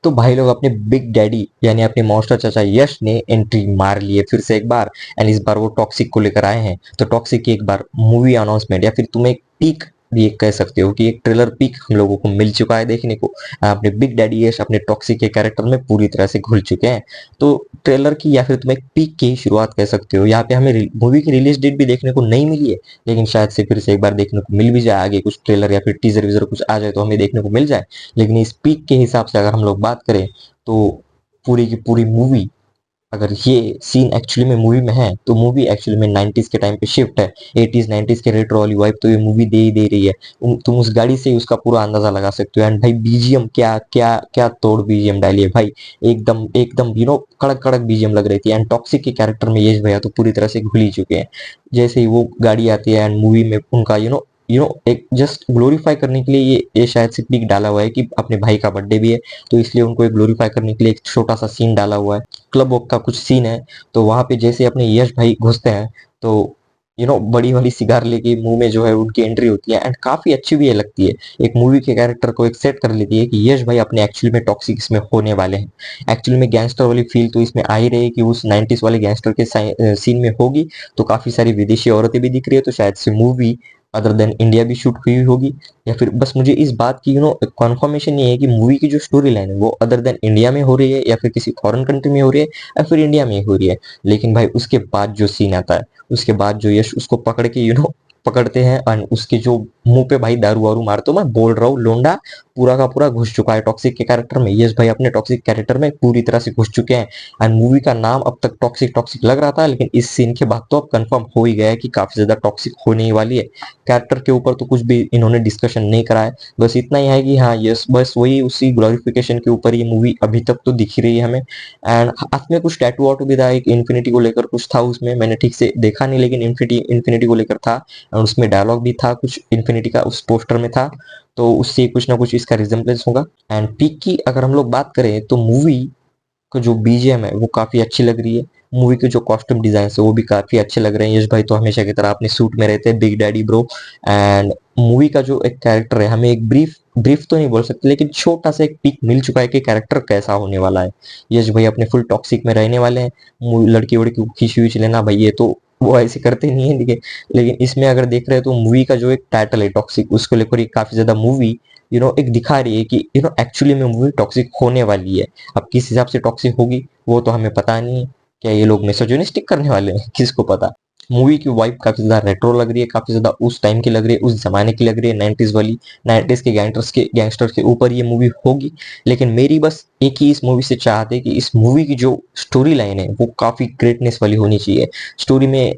तो भाई लोग अपने बिग डैडी यानी अपने मॉन्स्टर चाचा यश ने एंट्री मार ली है फिर से एक बार। एंड इस बार वो टॉक्सिक को लेकर आए हैं। तो टॉक्सिक की एक बार मूवी अनाउंसमेंट या फिर तुम एक पीक भी एक कह सकते हो कि एक ट्रेलर पीक हम लोगों को मिल चुका है देखने को। अपने बिग डैडी यश अपने टॉक्सिक के कैरेक्टर में पूरी तरह से घुल चुके हैं। तो ट्रेलर की या फिर तुम एक पीक की शुरुआत कह सकते हो। यहाँ पे हमें मूवी की रिलीज डेट भी देखने को नहीं मिली है, लेकिन शायद से फिर से एक बार देखने को मिल भी जाए। आगे कुछ ट्रेलर या फिर टीजर वीजर कुछ आ जाए तो हमें देखने को मिल जाए। लेकिन इस पीक के हिसाब से अगर हम लोग बात करें तो पूरी की पूरी मूवी, अगर ये सीन एक्चुअली में मूवी में है तो मूवी एक्चुअली में 90s के टाइम पे शिफ्ट है। 80s 90s के रेट्रो वाली वाइब तो ये मूवी दे ही दे रही है। तुम उस गाड़ी से ही उसका पूरा अंदाजा लगा सकते हो। एंड भाई बीजीएम क्या क्या क्या तोड़ बीजीएम डाली है भाई। एकदम एकदम कड़क कड़क बीजीएम लग रही थी। एंड टॉक्सिक के कैरेक्टर में यश भैया तो पूरी तरह से घुल ही चुके हैं। जैसे ही वो गाड़ी आती है एंड मूवी में उनका एक जस्ट ग्लोरीफाई करने के लिए ये शायद से पिक डाला हुआ है कि अपने भाई का बर्थडे भी है, तो इसलिए उनको एक ग्लोरीफाई करने के लिए एक छोटा सा सीन डाला हुआ है। क्लब वॉक का कुछ सीन है। तो वहां पे जैसे अपने यश भाई घुसते हैं तो बड़ी वाली सिगार लेके मुंह में जो है उनकी एंट्री होती है। एंड काफी अच्छी भी ये लगती है। एक मूवी के कैरेक्टर को एक सेट कर लेती है कि यश भाई अपने एक्चुअली में टॉक्सिक इसमें होने वाले हैं। एक्चुअली में गैंगस्टर वाली फील तो इसमें आ ही रही है कि उस 90s वाले गैंगस्टर के सीन में होगी। तो काफी सारी विदेशी औरतें भी दिख रही है, तो शायद से मूवी अदर देन इंडिया भी शूट हुई होगी। या फिर बस मुझे इस बात की कंफर्मेशन नहीं है कि मूवी की जो स्टोरी लाइन है वो अदर देन इंडिया में हो रही है या फिर किसी फॉरेन कंट्री में हो रही है या फिर इंडिया में हो रही है। लेकिन भाई उसके बाद जो सीन आता है, उसके बाद जो यश उसको पकड़ के पकड़ते हैं और उसके जो मुंह पे भाई दारू वारू मारते हो, मैं बोल रहा हूँ लोंडा पूरा का पूरा घुस चुका है टॉक्सिक के कैरेक्टर में। यश भाई अपने टॉक्सिक कैरेक्टर में पूरी तरह से घुस चुके हैं। एंड मूवी का नाम अब तक टॉक्सिक टॉक्सिक लग रहा था, लेकिन इस सीन के बाद तो अब कंफर्म हो ही गया है कि काफी ज्यादा टॉक्सिक होने ही वाली है। कैरेक्टर के ऊपर तो कुछ भी इन्होंने डिस्कशन नहीं करा है। बस इतना ही है कि हाँ यस, बस वही उसी ग्लोरिफिकेशन के ऊपर ये मूवी अभी तक तो दिख ही रही है हमें। एंड हाथ में कुछ टैटू वाटू भी था, एक इन्फिनिटी को लेकर कुछ था उसमें, मैंने ठीक से देखा नहीं लेकिन इन्फिनिटी इन्फिनिटी को लेकर था। और उसमें डायलॉग भी था कुछ इन्फिनिटी का उस पोस्टर में था। तो उससे कुछ ना कुछ इसका रिजेम्बलेंस होगा। एंड पीक की अगर हम लोग बात करें तो मूवी को जो बीजीएम है वो काफी अच्छी लग रही है। मूवी के जो कॉस्ट्यूम डिजाइन है वो भी काफी अच्छे लग रहे हैं। यश भाई तो हमेशा की तरह अपने सूट में रहते हैं, big daddy bro. And movie का जो एक कैरेक्टर है, हमें एक ब्रीफ ब्रीफ तो नहीं बोल सकते लेकिन छोटा सा एक पिक मिल चुका है कि कैरेक्टर कैसा होने वाला है। यश भाई अपने फुल टॉक्सिक में रहने वाले हैं। लड़की वड़की को खींच वीच लेना भाई ये तो वो ऐसे करते नहीं है। लेकिन इसमें अगर देख रहे हैं तो मूवी का जो एक टाइटल है टॉक्सिक, उसको लेकर ये काफी ज्यादा मूवी एक दिखा रही है कि एक्चुअली में मूवी टॉक्सिक होने वाली है। अब किस हिसाब से टॉक्सिक होगी वो तो हमें पता नहीं है। क्या ये लोग मिसोजिनिस्टिक करने वाले हैं, किसको पता। मूवी की वाइब काफी ज्यादा रेट्रो लग रही है, काफी ज्यादा उस टाइम की लग रही है, उस जमाने की लग रही है, 90s वाली। 90s के गैंगस्टर्स के ऊपर ये मूवी होगी। लेकिन मेरी बस एक ही इस मूवी से चाहत है कि इस मूवी की जो स्टोरी लाइन है वो काफी ग्रेटनेस वाली होनी चाहिए। स्टोरी में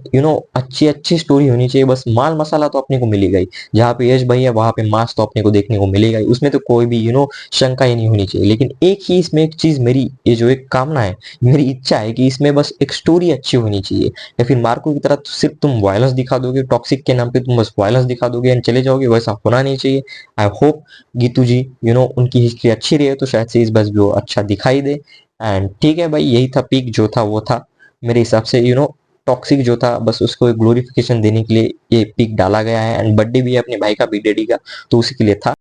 अच्छी अच्छी स्टोरी होनी चाहिए। बस माल मसाला तो अपने को मिलेगा ही। जहाँ पे यश भाई है वहां पे मास तो अपने को देखने को मिलेगा ही, उसमें तो कोई भी शंका ही नहीं होनी चाहिए। लेकिन एक ही इसमें एक चीज, मेरी ये जो एक कामना है, मेरी इच्छा है कि इसमें बस एक स्टोरी अच्छी होनी चाहिए। या फिर मार्को की तरह तो सिर्फ तुम वायलेंस दिखा दोगे, टॉक्सिक के नाम पे तुम बस वायलेंस दिखा दोगे एंड चले जाओगे, वैसा होना नहीं चाहिए। आई होप गीतू जी उनकी हिस्ट्री अच्छी रही है तो शायद से इस बस भी वो अच्छा दिखाई दे। एंड ठीक है भाई, यही था पीक जो था वो था। मेरे हिसाब से टॉक्सिक जो था बस उसको एक ग्लोरिफिकेशन देने के लिए ये पिक डाला गया है। एंड बर्थडे भी है अपने भाई का, बिग डैडी का, तो उसी के लिए था।